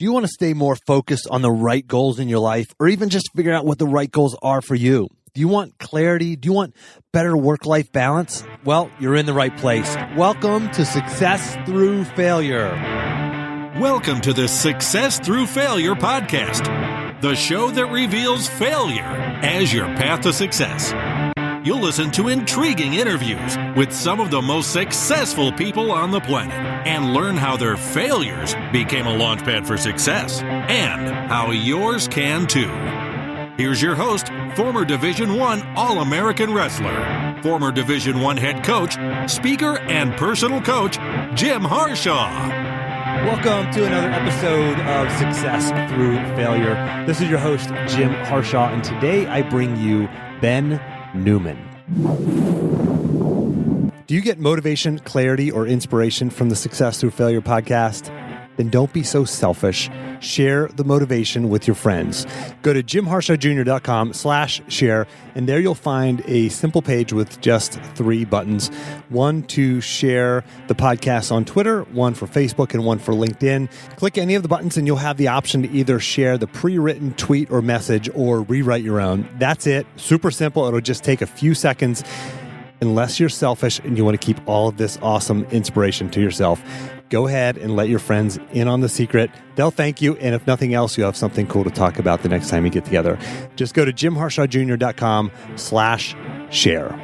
Do you want to stay more focused on the right goals in your life, or even just figure out what the right goals are for you? Do you want clarity? Do you want better work-life balance? Well, you're in the right place. Welcome to Success Through Failure. Welcome to the Success Through Failure podcast, the show that reveals failure as your path to success. You'll listen to intriguing interviews with some of the most successful people on the planet and learn how their failures became a launchpad for success and how yours can too. Here's your host, former Division I All-American wrestler, former Division I head coach, speaker, and personal coach, Jim Harshaw. Welcome to another episode of Success Through Failure. This is your host, Jim Harshaw, and today I bring you Ben Newman. Do you get motivation, clarity, or inspiration from the Success Through Failure podcast? Then don't be so selfish. Share the motivation with your friends. Go to jimharshawjr.com/share, and there you'll find a simple page with just 3 buttons. One to share the podcast on Twitter, one for Facebook, and one for LinkedIn. Click any of the buttons and you'll have the option to either share the pre-written tweet or message or rewrite your own. That's it. Super simple. It'll just take a few seconds. Unless you're selfish and you want to keep all of this awesome inspiration to yourself, go ahead and let your friends in on the secret. They'll thank you. And if nothing else, you'll have something cool to talk about the next time you get together. Just go to jimharshawjr.com/share.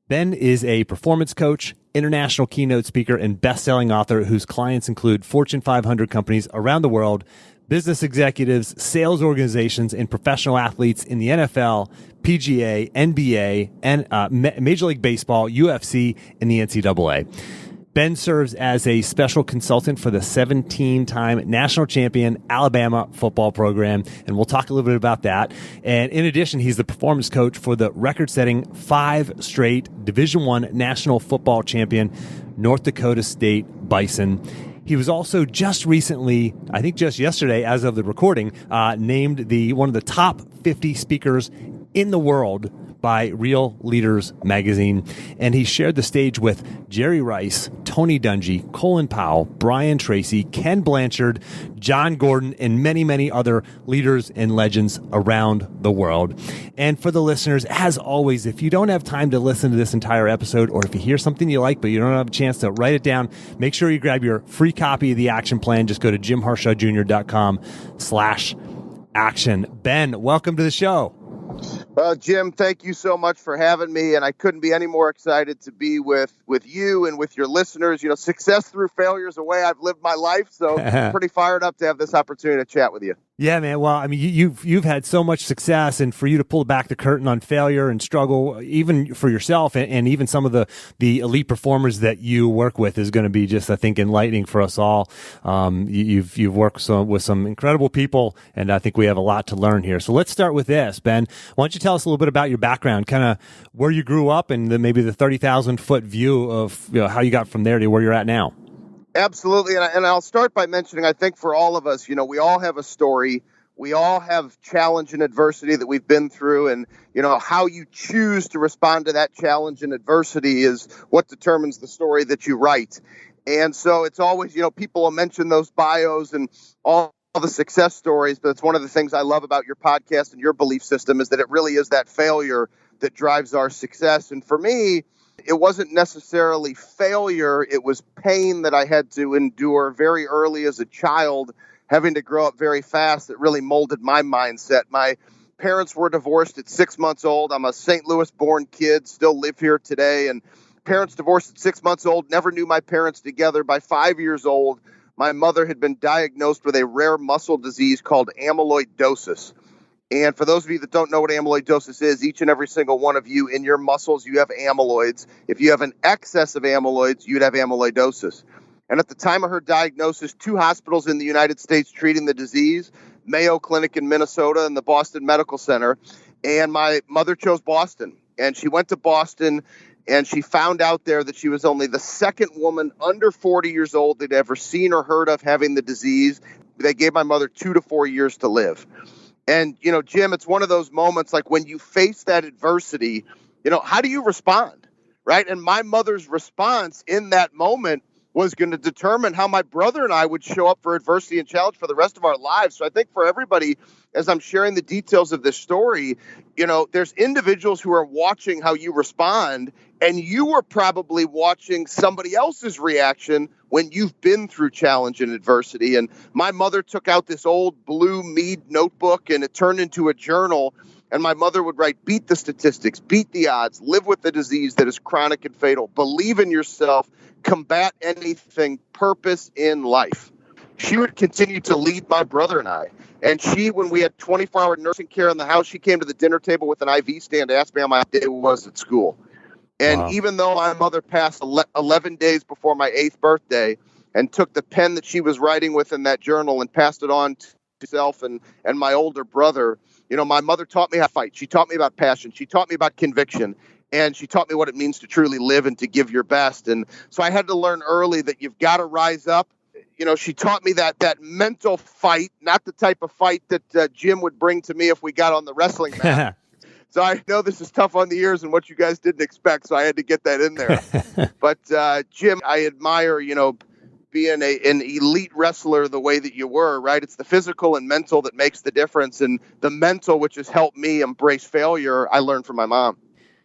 Ben is a performance coach, international keynote speaker, and best-selling author whose clients include Fortune 500 companies around the world, business executives, sales organizations, and professional athletes in the NFL, PGA, NBA, and Major League Baseball, UFC, and the NCAA. Ben serves as a special consultant for the 17-time national champion Alabama football program, and we'll talk a little bit about that. And in addition, he's the performance coach for the record-setting 5-straight Division I national football champion, North Dakota State Bison. He was also just recently, I think just yesterday, as of the recording, named one of the top 50 speakers in the world by Real Leaders magazine. And he shared the stage with Jerry Rice, Tony Dungy, Colin Powell, Brian Tracy, Ken Blanchard, Jon Gordon, and many, many other leaders and legends around the world. And for the listeners, as always, if you don't have time to listen to this entire episode, or if you hear something you like but you don't have a chance to write it down, make sure you grab your free copy of the action plan. Just go to jimharshawjr.com/action. Ben, welcome to the show. Jim, thank you so much for having me, and I couldn't be any more excited to be with you and with your listeners. You know, success through failure is the way I've lived my life, so pretty fired up to have this opportunity to chat with you. Yeah, man. Well, I mean, you've had so much success, and for you to pull back the curtain on failure and struggle, even for yourself and even some of the elite performers that you work with, is going to be just, I think, enlightening for us all. You've worked with some incredible people, and I think we have a lot to learn here. So let's start with this, Ben. Why don't you tell us a little bit about your background, kind of where you grew up, and maybe the 30,000-foot view of how you got from there to where you're at now. Absolutely. And I'll start by mentioning, I think for all of us, we all have a story. We all have challenge and adversity that we've been through. And, how you choose to respond to that challenge and adversity is what determines the story that you write. And so it's always, people will mention those bios and all the success stories. But it's one of the things I love about your podcast and your belief system is that it really is that failure that drives our success. And for me, it wasn't necessarily failure. It was pain that I had to endure very early as a child, having to grow up very fast, that really molded my mindset. My parents were divorced at 6 months old. I'm a St. Louis born kid, still live here today. And parents divorced at 6 months old, never knew my parents together. By 5 years old, my mother had been diagnosed with a rare muscle disease called amyloidosis. And for those of you that don't know what amyloidosis is, each and every single one of you in your muscles, you have amyloids. If you have an excess of amyloids, you'd have amyloidosis. And at the time of her diagnosis, 2 hospitals in the United States treating the disease, Mayo Clinic in Minnesota and the Boston Medical Center. And my mother chose Boston. And she went to Boston, and she found out there that she was only the second woman under 40 years old they'd ever seen or heard of having the disease. They gave my mother 2 to 4 years to live. And, Jim, it's one of those moments like when you face that adversity, how do you respond? Right. And my mother's response in that moment was going to determine how my brother and I would show up for adversity and challenge for the rest of our lives. So I think for everybody, as I'm sharing the details of this story, there's individuals who are watching how you respond, and you were probably watching somebody else's reaction when you've been through challenge and adversity. And my mother took out this old blue Mead notebook, and it turned into a journal. And my mother would write, beat the statistics, beat the odds, live with the disease that is chronic and fatal, believe in yourself, combat anything, purpose in life. She would continue to lead my brother and I. And when we had 24-hour nursing care in the house, she came to the dinner table with an IV stand to ask me how my day was at school. And Wow. Even though my mother passed 11 days before my 8th birthday and took the pen that she was writing with in that journal and passed it on to herself and my older brother, my mother taught me how to fight. She taught me about passion. She taught me about conviction. And she taught me what it means to truly live and to give your best. And so I had to learn early that you've got to rise up. She taught me that mental fight, not the type of fight that Jim would bring to me if we got on the wrestling mat. So I know this is tough on the ears and what you guys didn't expect, so I had to get that in there. But Jim, I admire, being an elite wrestler the way that you were, right? It's the physical and mental that makes the difference. And the mental, which has helped me embrace failure, I learned from my mom.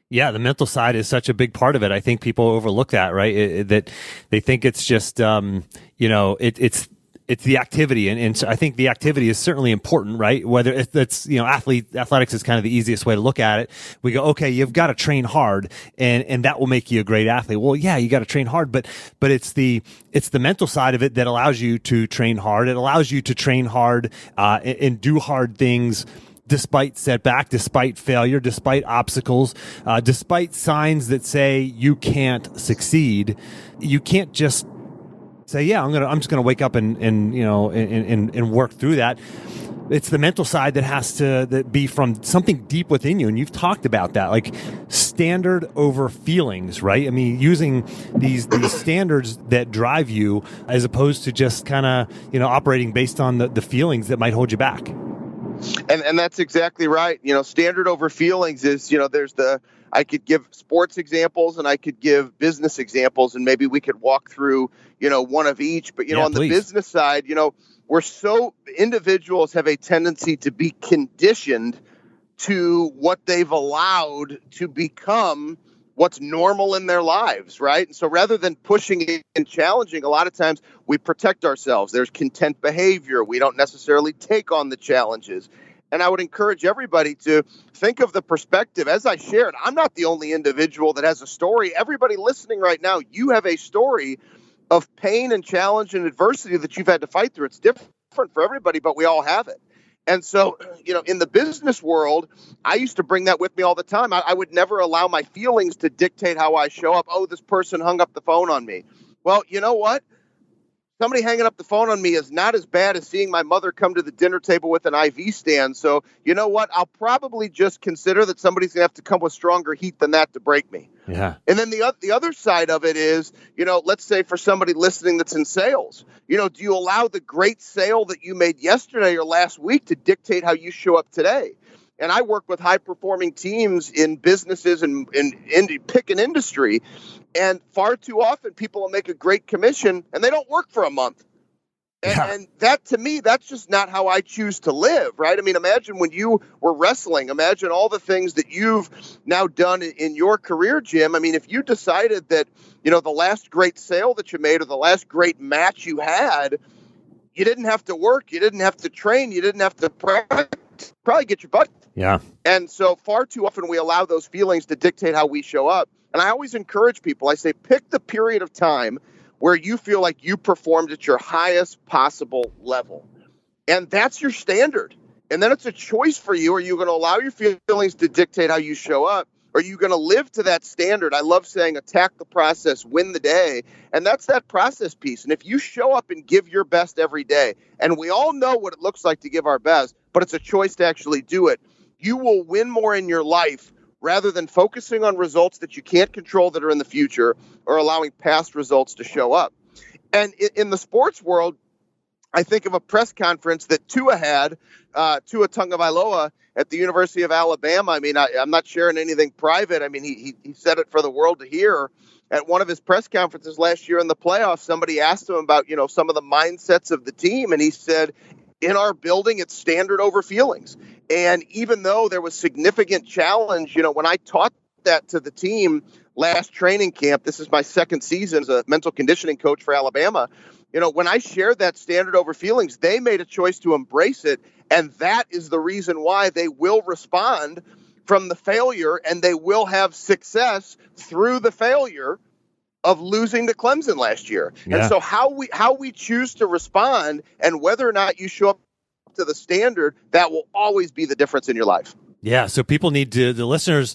Yeah, the mental side is such a big part of it. I think people overlook that, right? That they think it's just, it's the activity. And so I think the activity is certainly important, right? Whether it's, athletics is kind of the easiest way to look at it. We go, okay, you've got to train hard and that will make you a great athlete. Well, yeah, you got to train hard, but it's the mental side of it that allows you to train hard. It allows you to train hard, and do hard things despite setback, despite failure, despite obstacles, despite signs that say you can't succeed. You can't just say, yeah, I'm just gonna wake up and work through that. It's the mental side that has to be from something deep within you, and you've talked about that, like standard over feelings, right? I mean, using these standards that drive you, as opposed to just kind of operating based on the feelings that might hold you back. And that's exactly right. Standard over feelings is, I could give sports examples and I could give business examples, and maybe we could walk through, one of each. But, on the business side, individuals have a tendency to be conditioned to what they've allowed to become what's normal in their lives, right? And so rather than pushing it and challenging, a lot of times we protect ourselves. There's content behavior. We don't necessarily take on the challenges. And I would encourage everybody to think of the perspective. As I shared, I'm not the only individual that has a story. Everybody listening right now, you have a story of pain and challenge and adversity that you've had to fight through. It's different for everybody, but we all have it. And so, in the business world, I used to bring that with me all the time. I would never allow my feelings to dictate how I show up. Oh, this person hung up the phone on me. Well, you know what? Somebody hanging up the phone on me is not as bad as seeing my mother come to the dinner table with an IV stand. So, you know what? I'll probably just consider that somebody's going to have to come with stronger heat than that to break me. Yeah. And then the other side of it is, let's say for somebody listening that's in sales, do you allow the great sale that you made yesterday or last week to dictate how you show up today? And I work with high-performing teams in businesses and pick an industry. And far too often, people will make a great commission, and they don't work for a month. And that, to me, that's just not how I choose to live, right? I mean, imagine when you were wrestling. Imagine all the things that you've now done in your career, Jim. I mean, if you decided that, the last great sale that you made or the last great match you had, you didn't have to work, you didn't have to train, you didn't have to probably get your butt. Yeah. And so far too often we allow those feelings to dictate how we show up. And I always encourage people, I say, pick the period of time where you feel like you performed at your highest possible level. And that's your standard. And then it's a choice for you. Are you going to allow your feelings to dictate how you show up? Or are you going to live to that standard? I love saying attack the process, win the day. And that's that process piece. And if you show up and give your best every day, and we all know what it looks like to give our best, but it's a choice to actually do it, you will win more in your life rather than focusing on results that you can't control that are in the future or allowing past results to show up. And in the sports world, I think of a press conference that Tua had, Tua Tagovailoa at the University of Alabama. I mean, I'm not sharing anything private. I mean, he said it for the world to hear. at one of his press conferences last year in the playoffs, somebody asked him about, some of the mindsets of the team. And he said, in our building, it's standard over feelings. And even though there was significant challenge, when I taught that to the team last training camp, this is my second season as a mental conditioning coach for Alabama. When I shared that standard over feelings, they made a choice to embrace it. And that is the reason why they will respond from the failure, and they will have success through the failure of losing to Clemson last year. Yeah. And so how we choose to respond and whether or not you show up to the standard, that will always be the difference in your life. Yeah. So people need to, the listeners,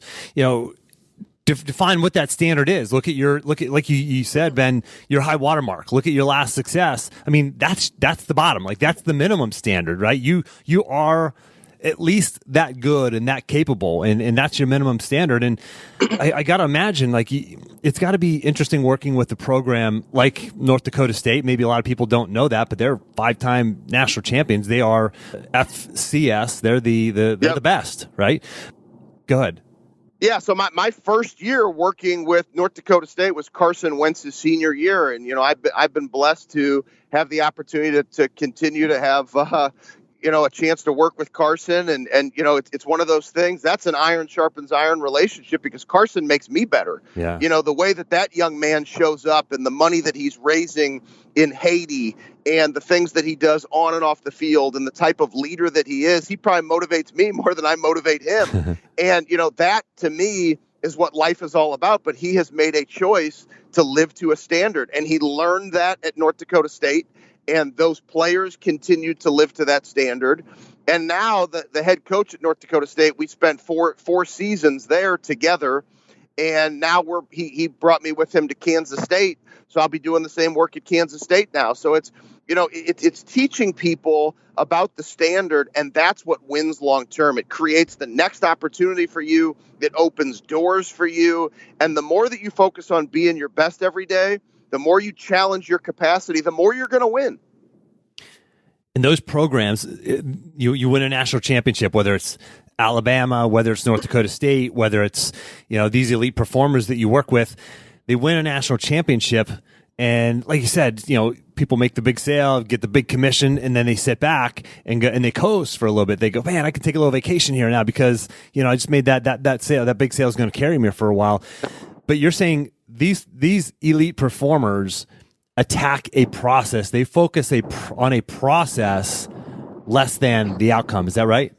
define what that standard is. Look at like you said, Ben, your high watermark. Look at your last success. I mean, that's the bottom. Like that's the minimum standard, right? You are at least that good and that capable, and that's your minimum standard. And I got to imagine, like, it's got to be interesting working with a program like North Dakota State. Maybe a lot of people don't know that, but they're 5-time national champions. They are FCS. They're the best, right? Go ahead. Yeah, so my first year working with North Dakota State was Carson Wentz's senior year, and I've been blessed to have the opportunity to continue to have a chance to work with Carson, and it's one of those things. That's an iron sharpens iron relationship because Carson makes me better. Yeah. The way that young man shows up and the money that he's raising in Haiti and the things that he does on and off the field and the type of leader that he is, he probably motivates me more than I motivate him. And, that to me is what life is all about. But he has made a choice to live to a standard, and he learned that at North Dakota State. And those players continue to live to that standard. And now the head coach at North Dakota State, we spent four seasons there together. And now he brought me with him to Kansas State. So I'll be doing the same work at Kansas State now. So it's teaching people about the standard, and that's what wins long term. It creates the next opportunity for you. It opens doors for you. And the more that you focus on being your best every day, the more you challenge your capacity, the more you're going to win. In those programs, you win a national championship, whether it's Alabama, whether it's North Dakota State, whether it's these elite performers that you work with, they win a national championship. And like you said, people make the big sale, get the big commission, and then they sit back and go, and they coast for a little bit. They go, man, I can take a little vacation here now because I just made that sale. That big sale is going to carry me for a while. But you're saying these elite performers attack a process. They focus on a process less than the outcome. Is that right?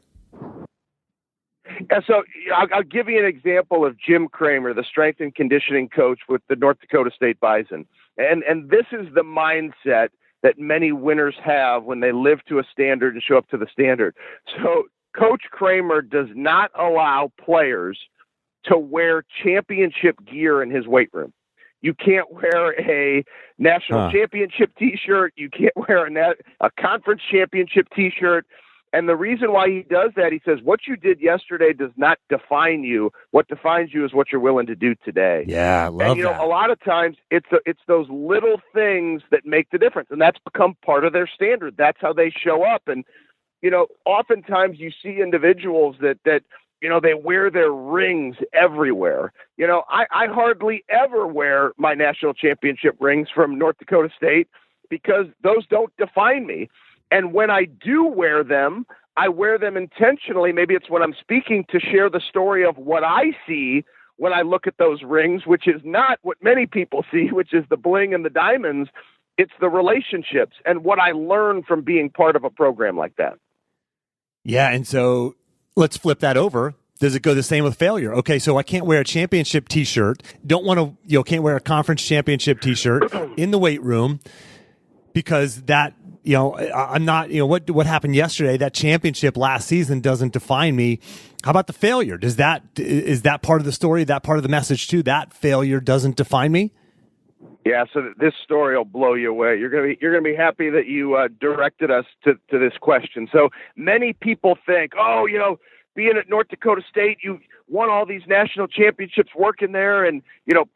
Yeah, so I'll give you an example of Jim Kramer, the strength and conditioning coach with the North Dakota State Bison. And this is the mindset that many winners have when they live to a standard and show up to the standard. So Coach Kramer does not allow players to wear championship gear in his weight room. You can't wear a national championship T-shirt. You can't wear a conference championship T-shirt. And the reason why he does that, he says, what you did yesterday does not define you. What defines you is what you're willing to do today. Yeah, I love that. A lot of times it's those little things that make the difference, and that's become part of their standard. That's how they show up. And oftentimes you see individuals that they wear their rings everywhere. I hardly ever wear my national championship rings from North Dakota State because those don't define me. And when I do wear them, I wear them intentionally. Maybe it's when I'm speaking to share the story of what I see when I look at those rings, which is not what many people see, which is the bling and the diamonds. It's the relationships and what I learned from being part of a program like that. Yeah, and so let's flip that over. Does it go the same with failure? Okay, so I can't wear a championship T-shirt. Can't wear a conference championship T-shirt in the weight room because that, I'm not, what happened yesterday, that championship last season doesn't define me. How about the failure? Is that part of the story, that part of the message too? That failure doesn't define me? Yeah, so this story will blow you away. You're gonna be happy that you directed us to this question. So many people think, being at North Dakota State, you won all these national championships working there and,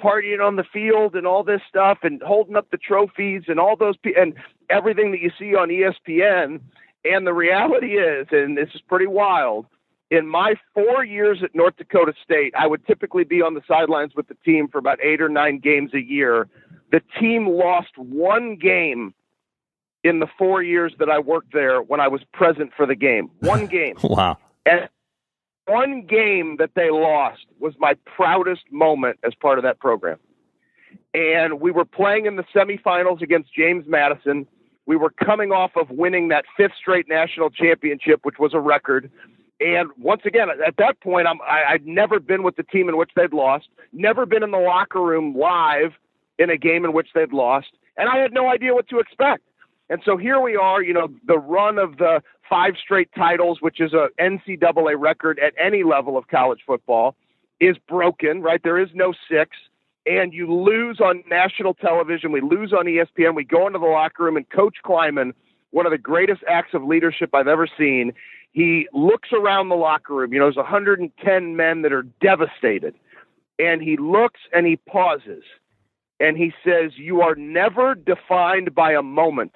partying on the field and all this stuff and holding up the trophies and all those and everything that you see on ESPN. And the reality is, and this is pretty wild, in my 4 years at North Dakota State, I would typically be on the sidelines with the team for about 8 or 9 games a year. The team lost one game in the 4 years that I worked there when I was present for the game. One game. Wow. And one game that they lost was my proudest moment as part of that program. And we were playing in the semifinals against James Madison. We were coming off of winning that 5th straight national championship, which was a record. And once again, at that point, I'd never been with the team in which they'd lost, never been in the locker room live in a game in which they'd lost, and I had no idea what to expect. And so here we are, the run of the 5 straight titles, which is a NCAA record at any level of college football, is broken, right? There is no 6. And you lose on national television. We lose on ESPN. We go into the locker room, and Coach Kleiman, one of the greatest acts of leadership I've ever seen, he looks around the locker room. There's 110 men that are devastated. And he looks and he pauses. And he says, "You are never defined by a moment.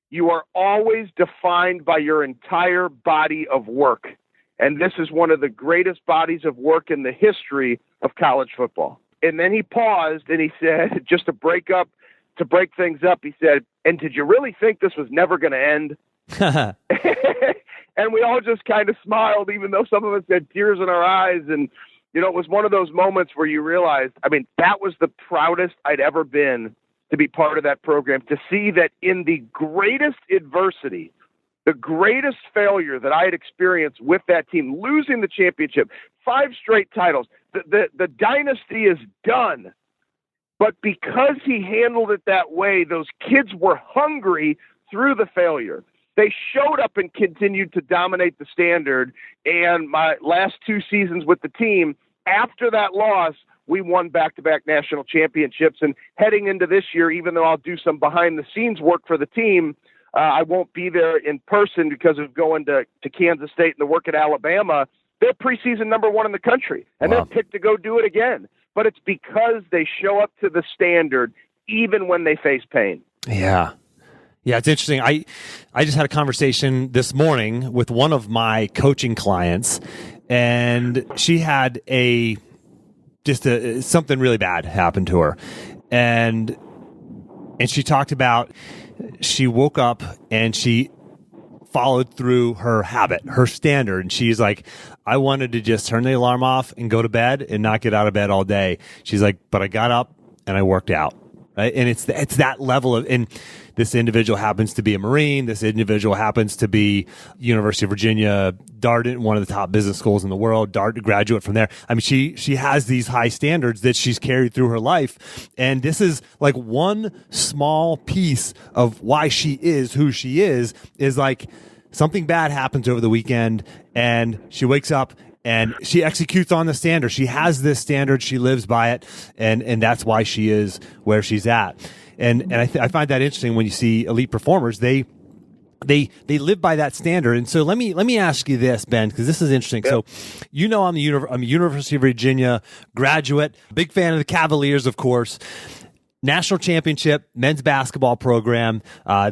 You are always defined by your entire body of work. And this is one of the greatest bodies of work in the history of college football." And then he paused and he said, just to break things up, he said, "And did you really think this was never going to end?" And we all just kind of smiled, even though some of us had tears in our eyes. And, it was one of those moments where you realized, that was the proudest I'd ever been to be part of that program, to see that in the greatest adversity, the greatest failure that I had experienced with that team, losing the championship, 5 straight titles, the dynasty is done. But because he handled it that way, those kids were hungry through the failure. They showed up and continued to dominate the standard. And my last 2 seasons with the team, after that loss, we won back-to-back national championships. And heading into this year, even though I'll do some behind-the-scenes work for the team, I won't be there in person because of going to Kansas State and the work at Alabama. They're preseason number 1 in the country, and Wow. they're picked to go do it again. But it's because they show up to the standard even when they face pain. Yeah. Yeah, it's interesting. I just had a conversation this morning with one of my coaching clients, and she had something really bad happen to her. And she talked about, she woke up and she followed through her habit, her standard. And she's like, "I wanted to just turn the alarm off and go to bed and not get out of bed all day." She's like, "But I got up and I worked out." Right? And it's that level of, and this individual happens to be a Marine. This individual happens to be University of Virginia, Darden, one of the top business schools in the world, Darden graduate from there. she has these high standards that she's carried through her life. And this is like one small piece of why she is who she is like something bad happens over the weekend and she wakes up and she executes on the standard. She has this standard. She lives by it. And that's why she is where she's at. And I find that interesting when you see elite performers, they live by that standard. And so let me ask you this, Ben, because this is interesting. Yep. So, I'm a University of Virginia graduate, big fan of the Cavaliers, of course. National championship men's basketball program.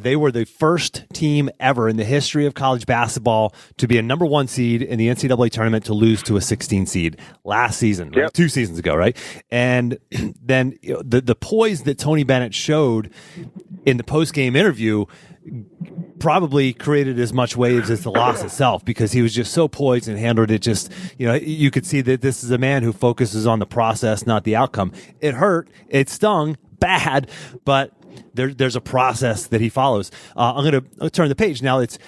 They were the first team ever in the history of college basketball to be a number 1 seed in the NCAA tournament to lose to a 16 seed last season, right? Yep. 2 seasons ago, right? And then the poise that Tony Bennett showed in the post-game interview probably created as much waves as the loss itself, because he was just so poised and handled it. Just, you could see that this is a man who focuses on the process, not the outcome. It hurt. It stung bad, but there's a process that he follows. I'm going to turn the page now. It's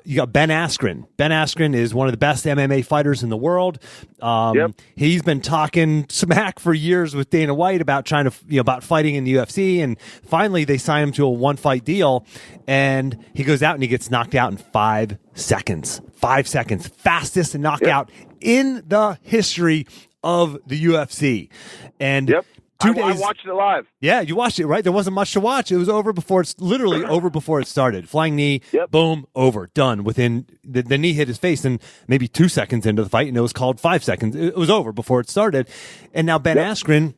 you got Ben Askren. Ben Askren is one of the best MMA fighters in the world. Yep. He's been talking smack for years with Dana White about trying to about fighting in the UFC, and finally they sign him to a 1-fight deal, and he goes out and he gets knocked out in 5 seconds. 5 seconds, fastest knockout in the history of the UFC, and. Yep. 2 days. I watched it live. Yeah, you watched it, right? There wasn't much to watch. It was over before it's literally over before it started. Flying knee, Yep. Boom, over, done. Within the knee hit his face, and maybe 2 seconds into the fight, and it was called 5 seconds. It was over before it started. And now Ben Askren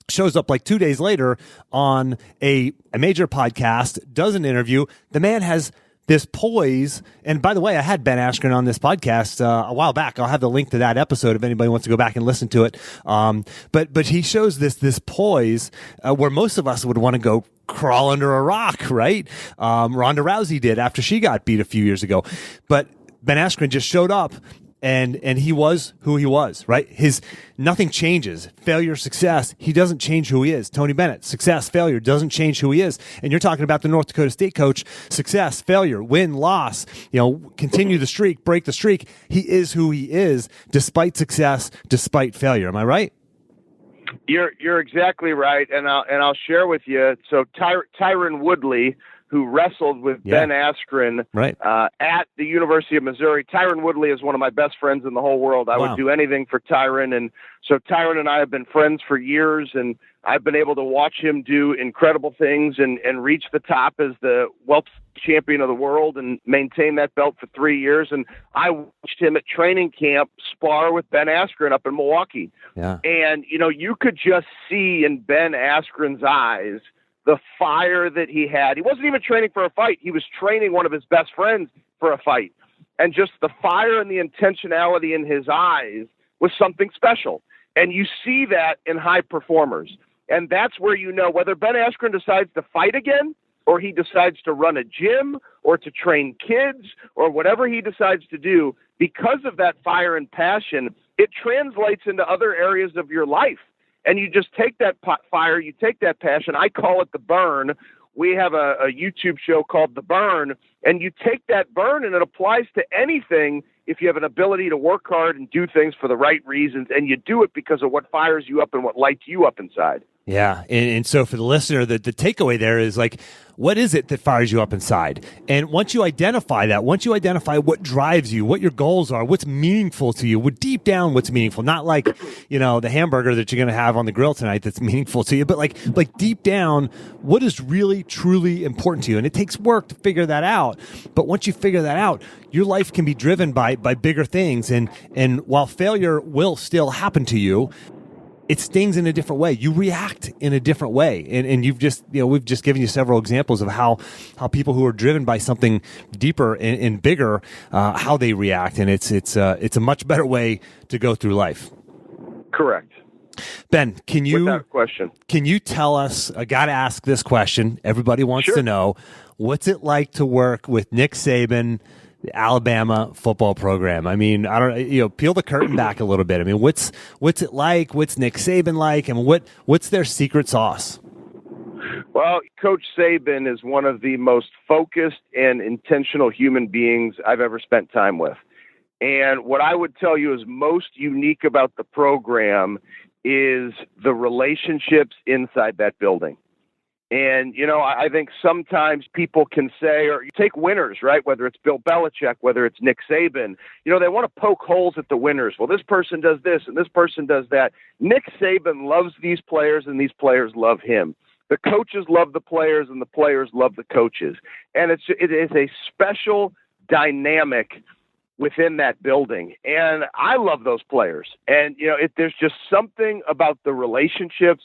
shows up like 2 days later on a major podcast, does an interview. The man has this poise. And by the way, I had Ben Askren on this podcast a while back. I'll have the link to that episode if anybody wants to go back and listen to it. But he shows this poise where most of us would want to go crawl under a rock, right? Ronda Rousey did after she got beat a few years ago. But Ben Askren just showed up and he was who he was, right? Nothing changes. Failure, success, he doesn't change who he is. Tony Bennett, success, failure, doesn't change who he is. And you're talking about the North Dakota State coach, success, failure, win, loss, continue the streak, break the streak. He is who he is despite success, despite failure. Am I right? You're exactly right, and I'll share with you. So Tyron Woodley, who wrestled with Ben Askren at the University of Missouri. Tyron Woodley is one of my best friends in the whole world. I would do anything for Tyron, and so Tyron and I have been friends for years, and I've been able to watch him do incredible things and reach the top as the welter champion of the world and maintain that belt for 3 years. And I watched him at training camp spar with Ben Askren up in Milwaukee. Yeah. And, you could just see in Ben Askren's eyes the fire that he had. He wasn't even training for a fight. He was training one of his best friends for a fight. And just the fire and the intentionality in his eyes was something special. And you see that in high performers. And that's where whether Ben Askren decides to fight again, or he decides to run a gym, or to train kids, or whatever he decides to do, because of that fire and passion, it translates into other areas of your life. And you just take that fire, you take that passion. I call it the burn. We have a YouTube show called The Burn, and you take that burn and it applies to anything if you have an ability to work hard and do things for the right reasons, and you do it because of what fires you up and what lights you up inside. Yeah. And so for the listener, the takeaway there is like, what is it that fires you up inside? And once you identify that, once you identify what drives you, what your goals are, what's meaningful to you, what deep down what's meaningful, not like, the hamburger that you're going to have on the grill tonight that's meaningful to you, but like deep down, what is really, truly important to you? And it takes work to figure that out. But once you figure that out, your life can be driven by bigger things. And while failure will still happen to you, it stings in a different way. You react in a different way. And you've just, we've just given you several examples of how people who are driven by something deeper and bigger, how they react. And it's a much better way to go through life. Correct. Ben, without question, can you tell us, I got to ask this question. Everybody wants to know, what's it like to work with Nick Saban, the Alabama football program? I mean, I don't, peel the curtain back a little bit. I mean, what's it like? What's Nick Saban like? I mean, what's their secret sauce? Well, Coach Saban is one of the most focused and intentional human beings I've ever spent time with. And what I would tell you is most unique about the program is the relationships inside that building. And, I think sometimes people can say, or you take winners, right? Whether it's Bill Belichick, whether it's Nick Saban, they want to poke holes at the winners. Well, this person does this and this person does that. Nick Saban loves these players and these players love him. The coaches love the players and the players love the coaches. And it is a special dynamic within that building. And I love those players. And, there's just something about the relationships.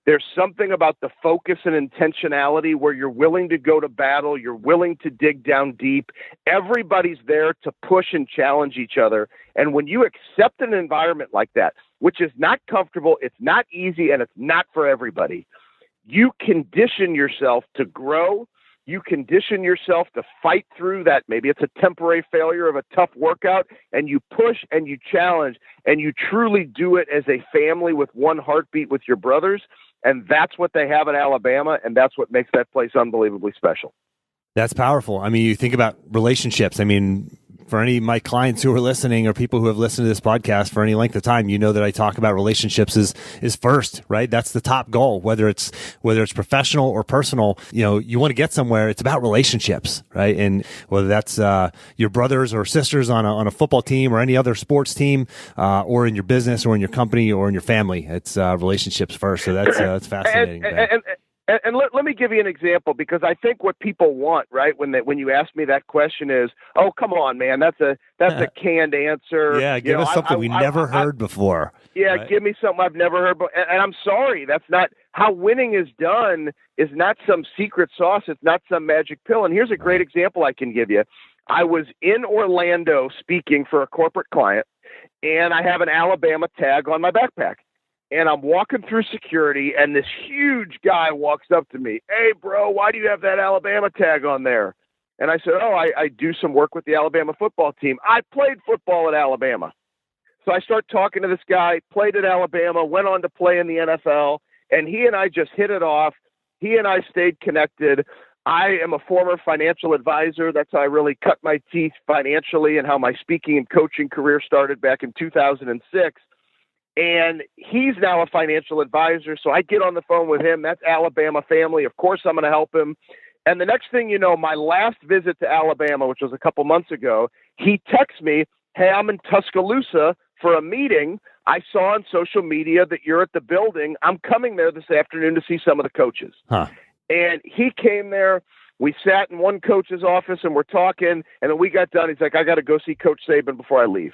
There's something about the focus and intentionality where you're willing to go to battle. You're willing to dig down deep. Everybody's there to push and challenge each other. And when you accept an environment like that, which is not comfortable, it's not easy, and it's not for everybody, you condition yourself to grow. You condition yourself to fight through that. Maybe it's a temporary failure of a tough workout, and you push and you challenge, and you truly do it as a family with one heartbeat with your brothers. And that's what they have in Alabama, and that's what makes that place unbelievably special. That's powerful. I mean, you think about relationships. I mean, for any of my clients who are listening or people who have listened to this podcast for any length of time, that I talk about relationships is first, right? That's the top goal, whether it's professional or personal. You want to get somewhere, it's about relationships, right? And whether that's your brothers or sisters on a football team or any other sports team, or in your business or in your company or in your family, it's relationships first. So that's fascinating. And let me give you an example, because I think what people want, right, when you ask me that question is, oh, come on, man, that's a canned answer. Yeah, give us something we never heard before. Yeah, right? Give me something I've never heard before. And I'm sorry, that's not how winning is done is not some secret sauce. It's not some magic pill. And here's a great example I can give you. I was in Orlando speaking for a corporate client, and I have an Alabama tag on my backpack. And I'm walking through security, and this huge guy walks up to me. Hey, bro, why do you have that Alabama tag on there? And I said, I do some work with the Alabama football team. I played football at Alabama. So I start talking to this guy, played at Alabama, went on to play in the NFL, and he and I just hit it off. He and I stayed connected. I am a former financial advisor. That's how I really cut my teeth financially and how my speaking and coaching career started back in 2006. And he's now a financial advisor. So I get on the phone with him. That's Alabama family. Of course, I'm going to help him. And the next thing you know, my last visit to Alabama, which was a couple months ago, he texts me, hey, I'm in Tuscaloosa for a meeting. I saw on social media that you're at the building. I'm coming there this afternoon to see some of the coaches. Huh. And he came there. We sat in one coach's office and we're talking. And then we got done. He's like, I got to go see Coach Saban before I leave.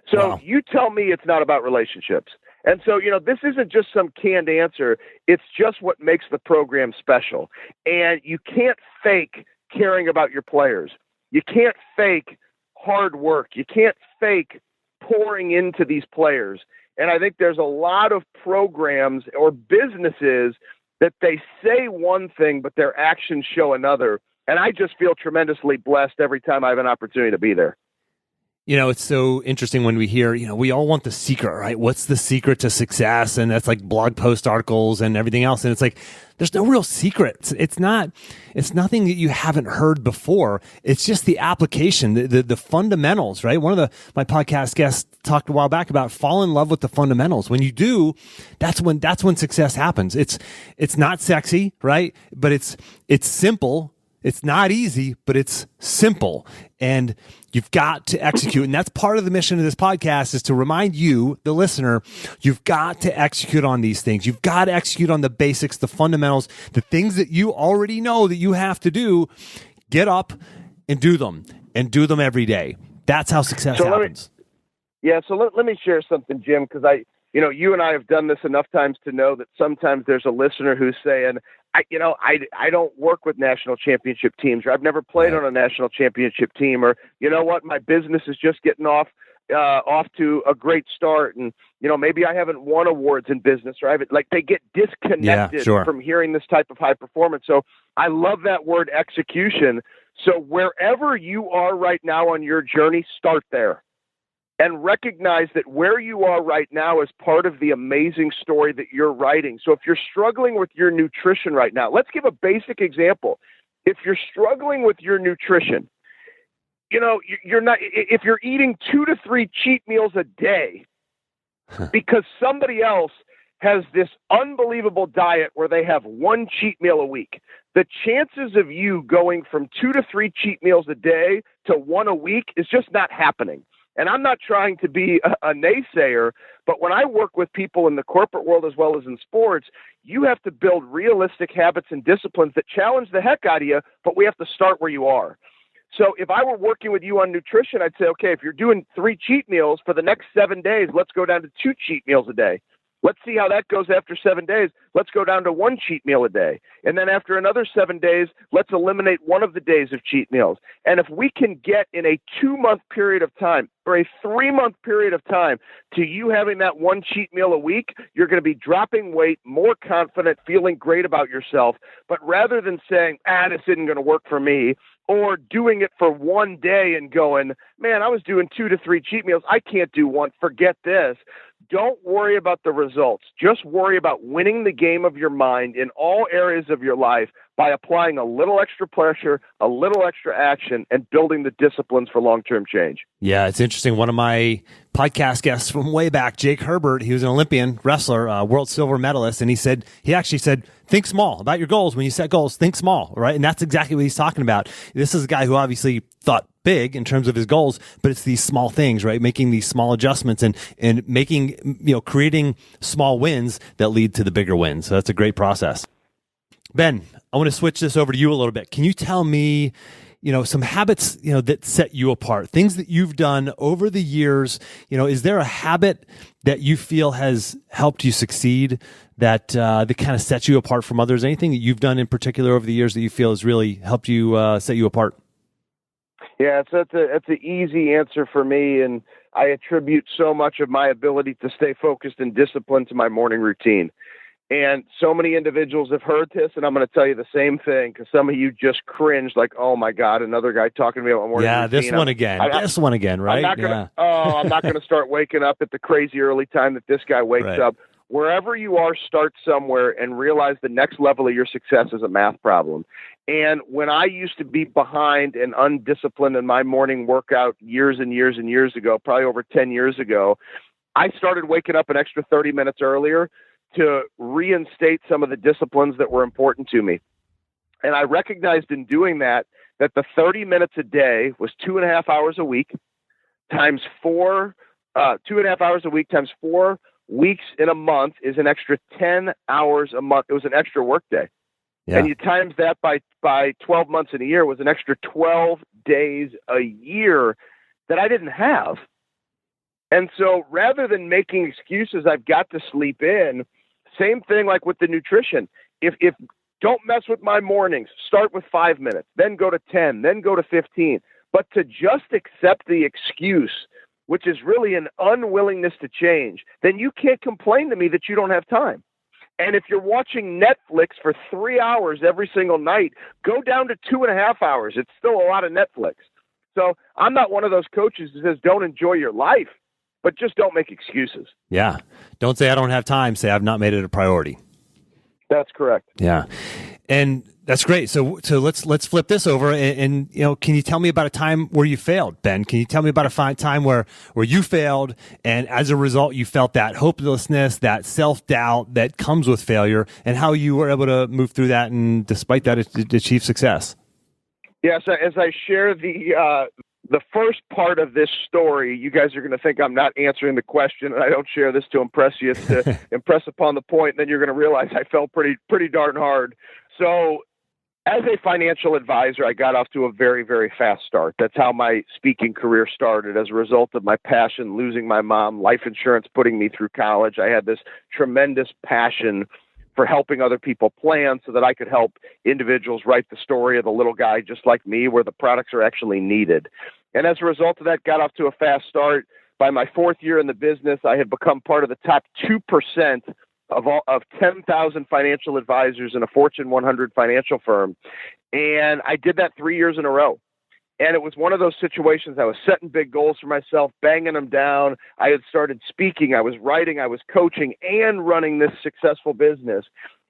So Wow. You tell me it's not about relationships. And so, this isn't just some canned answer. It's just what makes the program special. And you can't fake caring about your players. You can't fake hard work. You can't fake pouring into these players. And I think there's a lot of programs or businesses that they say one thing, but their actions show another. And I just feel tremendously blessed every time I have an opportunity to be there. It's so interesting when we hear, we all want the secret, right? What's the secret to success? And that's like blog post articles and everything else. And it's like, there's no real secret. It's nothing that you haven't heard before. It's just the application, the fundamentals, right? One of my podcast guests talked a while back about fall in love with the fundamentals. When you do, that's when success happens. It's not sexy, right? But it's simple. It's not easy, but it's simple, and you've got to execute. And that's part of the mission of this podcast, is to remind you, the listener, you've got to execute on these things. You've got to execute on the basics, the fundamentals, the things that you already know that you have to do. Get up and do them every day. That's how success happens. So let me share something, Jim, because you and I have done this enough times to know that sometimes there's a listener who's saying, I don't work with national championship teams, or I've never played on a national championship team, or you know what, my business is just getting off to a great start, and maybe I haven't won awards in business, or they get disconnected from hearing this type of high performance. So I love that word, execution. So wherever you are right now on your journey, start there. And recognize that where you are right now is part of the amazing story that you're writing. So if you're struggling with your nutrition right now, let's give a basic example. If you're struggling with your nutrition, you're not, if you're eating 2 to 3 cheat meals a day because somebody else has this unbelievable diet where they have 1 cheat meal a week, the chances of you going from 2 to 3 cheat meals a day to 1 a week is just not happening. And I'm not trying to be a naysayer, but when I work with people in the corporate world as well as in sports, you have to build realistic habits and disciplines that challenge the heck out of you, but we have to start where you are. So if I were working with you on nutrition, I'd say, okay, if you're doing 3 cheat meals for the next 7 days, let's go down to 2 cheat meals a day. Let's see how that goes after 7 days. Let's go down to 1 cheat meal a day. And then after another 7 days, let's eliminate one of the days of cheat meals. And if we can get in a 2-month period of time or a 3-month period of time to you having that 1 cheat meal a week, you're going to be dropping weight, more confident, feeling great about yourself. But rather than saying, this isn't going to work for me, or doing it for 1 day and going, man, I was doing 2 to 3 cheat meals, I can't do 1, forget this. Don't worry about the results. Just worry about winning the game of your mind in all areas of your life by applying a little extra pressure, a little extra action, and building the disciplines for long-term change. Yeah, it's interesting. One of my podcast guests from way back, Jake Herbert, he was an Olympian wrestler, world silver medalist, and he actually said, think small about your goals. When you set goals, think small, right? And that's exactly what he's talking about. This is a guy who obviously thought big in terms of his goals, but it's these small things, right? Making these small adjustments and making, creating small wins that lead to the bigger wins. So that's a great process. Ben, I want to switch this over to you a little bit. Can you tell me, some habits, that set you apart, things that you've done over the years. Is there a habit that you feel has helped you succeed that kind of sets you apart from others? Anything that you've done in particular over the years that you feel has really helped you set you apart? Yeah, that's an easy answer for me, and I attribute so much of my ability to stay focused and disciplined to my morning routine. And so many individuals have heard this, and I'm going to tell you the same thing, because some of you just cringe like, oh my God, another guy talking to me about morning routine. Yeah, this one again, right? I'm not going to start waking up at the crazy early time that this guy wakes up. Wherever you are, start somewhere and realize the next level of your success is a math problem. And when I used to be behind and undisciplined in my morning workout years and years and years ago, probably over 10 years ago, I started waking up an extra 30 minutes earlier to reinstate some of the disciplines that were important to me. And I recognized in doing that the 30 minutes a day was 2.5 hours a week times 4, 2.5 hours a week times 4 weeks in a month is an extra 10 hours a month. It was an extra work day. Yeah. And you times that by 12 months in a year was an extra 12 days a year that I didn't have. And so rather than making excuses, I've got to sleep in. Same thing like with the nutrition. If don't mess with my mornings, start with 5 minutes, then go to 10, then go to 15. But to just accept the excuse, which is really an unwillingness to change, then you can't complain to me that you don't have time. And if you're watching Netflix for 3 hours every single night, go down to 2.5 hours. It's still a lot of Netflix. So I'm not one of those coaches who says don't enjoy your life, but just don't make excuses. Yeah. Don't say I don't have time. Say I've not made it a priority. That's correct. Yeah. And that's great. So let's flip this over and can you tell me about a time where you failed, Ben? Can you tell me about a time where you failed and as a result you felt that hopelessness, that self-doubt that comes with failure, and how you were able to move through that and despite that achieve success? Yes, as I share the first part of this story, you guys are going to think I'm not answering the question, and I don't share this to impress you, to impress upon the point, and then you're going to realize I fell pretty darn hard. So as a financial advisor, I got off to a very, very fast start. That's how my speaking career started, as a result of my passion, losing my mom, life insurance putting me through college. I had this tremendous passion for helping other people plan so that I could help individuals write the story of the little guy just like me, where the products are actually needed. And as a result of that, got off to a fast start. By my 4th year in the business, I had become part of the top 2% of 10,000 financial advisors in a Fortune 100 financial firm. And I did that 3 years in a row. And it was one of those situations. I was setting big goals for myself, banging them down. I had started speaking, I was writing, I was coaching, and running this successful business.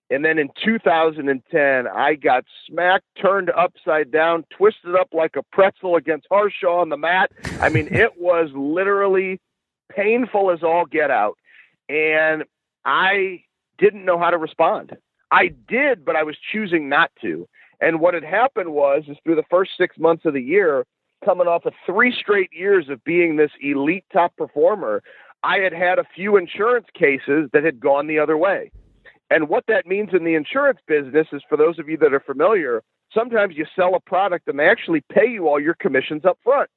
And then in 2010, I got smacked, turned upside down, twisted up like a pretzel against Harshaw on the mat. I mean, it was literally painful as all get out. And I didn't know how to respond. I did, but I was choosing not to. And what had happened is through the first 6 months of the year, coming off of 3 straight years of being this elite top performer, I had had a few insurance cases that had gone the other way. And what that means in the insurance business is, for those of you that are familiar, sometimes you sell a product and they actually pay you all your commissions up front.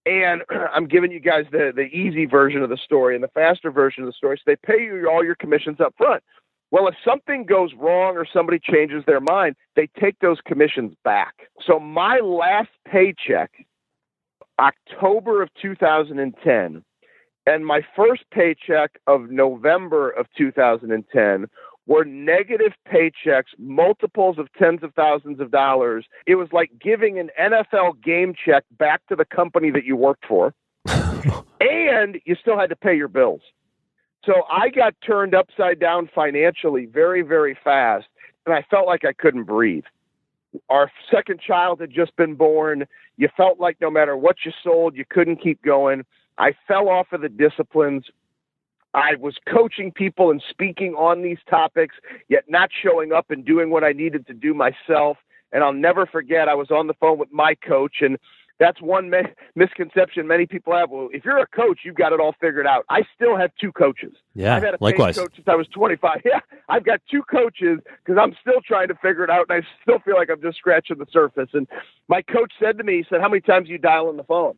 And I'm giving you guys the easy version of the story and the faster version of the story. So they pay you all your commissions up front. Well, if something goes wrong or somebody changes their mind, they take those commissions back. So my last paycheck, October of 2010, and my first paycheck of November of 2010 were negative paychecks, multiples of tens of thousands of dollars. It was like giving an NFL game check back to the company that you worked for, and you still had to pay your bills. So I got turned upside down financially very, very fast, and I felt like I couldn't breathe. Our second child had just been born. You felt like no matter what you sold, you couldn't keep going. I fell off of the disciplines. I was coaching people and speaking on these topics, yet not showing up and doing what I needed to do myself. And I'll never forget, I was on the phone with my coach, and That's one misconception many people have. Well, if you're a coach, you've got it all figured out. I still have two coaches. Yeah, I've had a likewise. coach since I was 25. Yeah, I've got two coaches because I'm still trying to figure it out, and I still feel like I'm just scratching the surface. And my coach said to me, he said, "How many times are you dialing the phone?"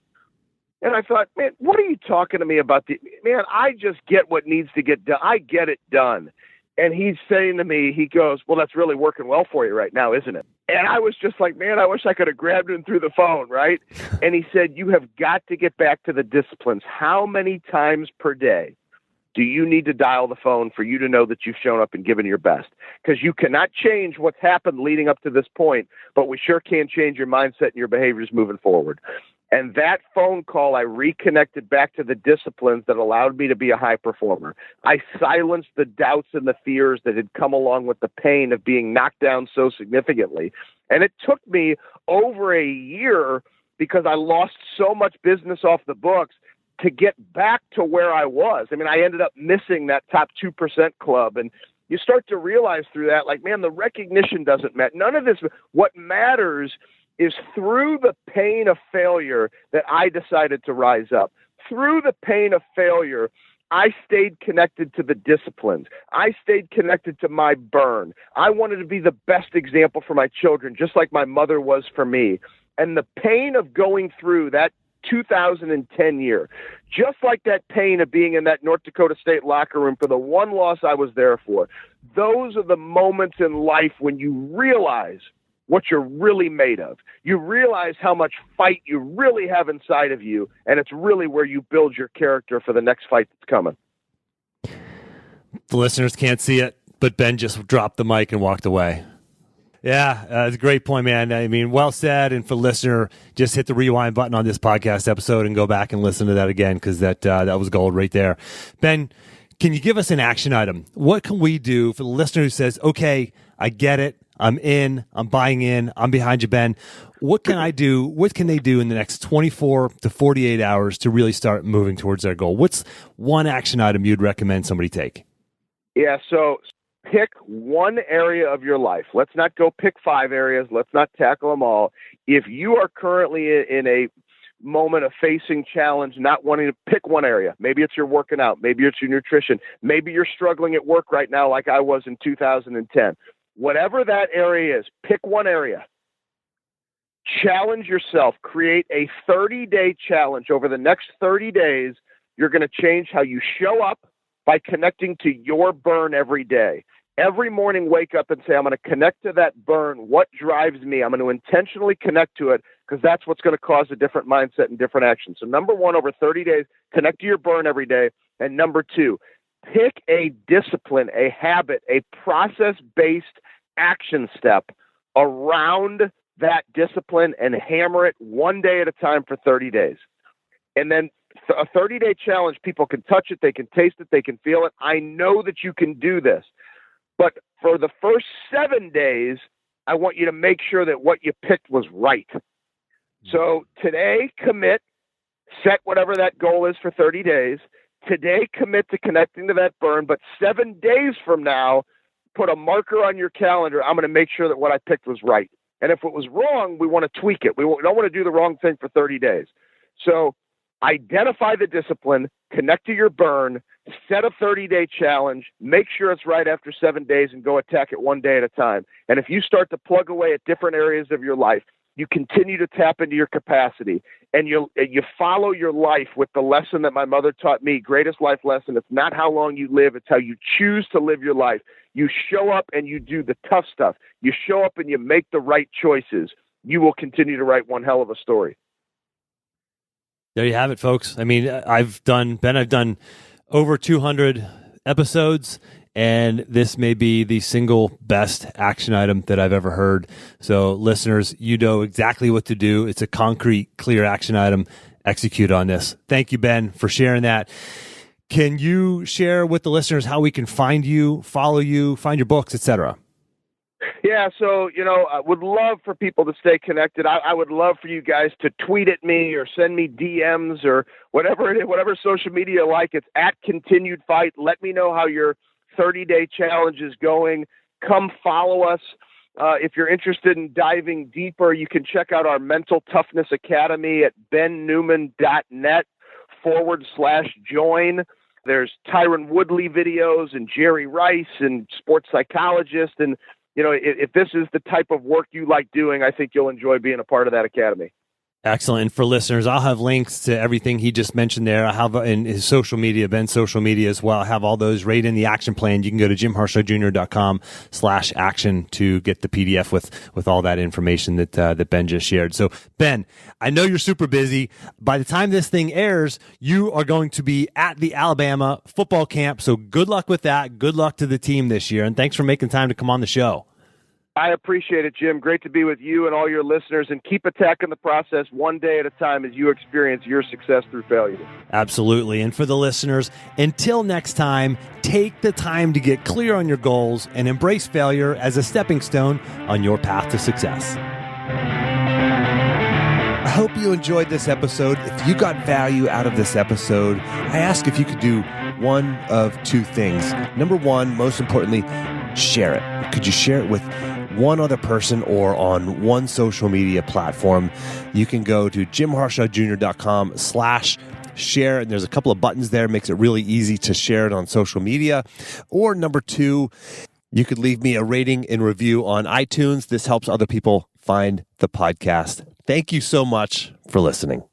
And I thought, man, what are you talking to me about? Man, I just get what needs to get done. I get it done. And he's saying to me, he goes, "Well, that's really working well for you right now, isn't it?" And I was just like, man, I wish I could have grabbed him through the phone, right? And he said, "You have got to get back to the disciplines. How many times per day do you need to dial the phone for you to know that you've shown up and given your best? Because you cannot change what's happened leading up to this point, but we sure can change your mindset and your behaviors moving forward." And that phone call, I reconnected back to the disciplines that allowed me to be a high performer. I silenced the doubts and the fears that had come along with the pain of being knocked down so significantly. And it took me over a year, because I lost so much business off the books, to get back to where I was. I mean, I ended up missing that top 2% club. And you start to realize through that, like, man, the recognition doesn't matter. None of this. What matters is through the pain of failure that I decided to rise up. Through the pain of failure, I stayed connected to the disciplines. I stayed connected to my burn. I wanted to be the best example for my children, just like my mother was for me. And the pain of going through that 2010 year, just like that pain of being in that North Dakota State locker room for the one loss I was there for, those are the moments in life when you realize what you're really made of. You realize how much fight you really have inside of you, and it's really where you build your character for the next fight that's coming. The listeners can't see it, but Ben just dropped the mic and walked away. Yeah, it's a great point, man. I mean, well said. And for the listener, just hit the rewind button on this podcast episode and go back and listen to that again, because that was gold right there. Ben, can you give us an action item? What can we do for the listener who says, okay, I get it, I'm in, I'm buying in, I'm behind you, Ben. What can I do? What can they do in the next 24 to 48 hours to really start moving towards their goal? What's one action item you'd recommend somebody take? Yeah, so pick one area of your life. Let's not go pick 5 areas. Let's not tackle them all. If you are currently in a moment of facing challenge, not wanting to pick one area, maybe it's your working out, maybe it's your nutrition, maybe you're struggling at work right now like I was in 2010. Whatever that area is, pick one area. Challenge yourself. Create a 30-day challenge. Over the next 30 days, you're going to change how you show up by connecting to your burn every day. Every morning, wake up and say, I'm going to connect to that burn. What drives me? I'm going to intentionally connect to it, because that's what's going to cause a different mindset and different action. So number 1, over 30 days, connect to your burn every day. And number 2, pick a discipline, a habit, a process-based action step around that discipline and hammer it one day at a time for 30 days. And then a 30-day challenge, people can touch it, they can taste it, they can feel it. I know that you can do this. But for the first 7 days, I want you to make sure that what you picked was right. So today, commit, set whatever that goal is for 30 days. Today, commit to connecting to that burn, but 7 days from now, put a marker on your calendar. I'm going to make sure that what I picked was right. And if it was wrong, we want to tweak it. We don't want to do the wrong thing for 30 days. So identify the discipline, connect to your burn, set a 30-day challenge, make sure it's right after 7 days, and go attack it one day at a time. And if you start to plug away at different areas of your life, you continue to tap into your capacity, and you follow your life with the lesson that my mother taught me, greatest life lesson. It's not how long you live, it's how you choose to live your life. You show up and you do the tough stuff. You show up and you make the right choices. You will continue to write one hell of a story. There you have it, folks. I mean, I've done over 200 episodes, and this may be the single best action item that I've ever heard. So listeners, you know exactly what to do. It's a concrete, clear action item. Execute on this. Thank you, Ben, for sharing that. Can you share with the listeners how we can find you, follow you, find your books, etc.? Yeah, so, I would love for people to stay connected. I would love for you guys to tweet at me or send me DMs or whatever it is, whatever social media you like. It's at Continued Fight. Let me know how your 30-day challenge is going. Come follow us. If you're interested in diving deeper, you can check out our Mental Toughness Academy at bennewman.net/join. There's Tyron Woodley videos and Jerry Rice and sports psychologist. And, if this is the type of work you like doing, I think you'll enjoy being a part of that academy. Excellent. And for listeners, I'll have links to everything he just mentioned there. I have in his social media, Ben's social media as well. I have all those right in the action plan. You can go to jimharshawjr.com/action to get the PDF with all that information that Ben just shared. So Ben, I know you're super busy. By the time this thing airs, you are going to be at the Alabama football camp. So good luck with that. Good luck to the team this year. And thanks for making time to come on the show. I appreciate it, Jim. Great to be with you and all your listeners, and keep attacking the process one day at a time as you experience your success through failure. Absolutely. And for the listeners, until next time, take the time to get clear on your goals and embrace failure as a stepping stone on your path to success. I hope you enjoyed this episode. If you got value out of this episode, I ask if you could do one of two things. Number one, most importantly, share it. Could you share it with one other person or on one social media platform? You can go to jimharshawjr.com/share, and there's a couple of buttons there. It makes it really easy to share it on social media. Or number two, you could leave me a rating and review on iTunes. This helps other people find the podcast. Thank you so much for listening.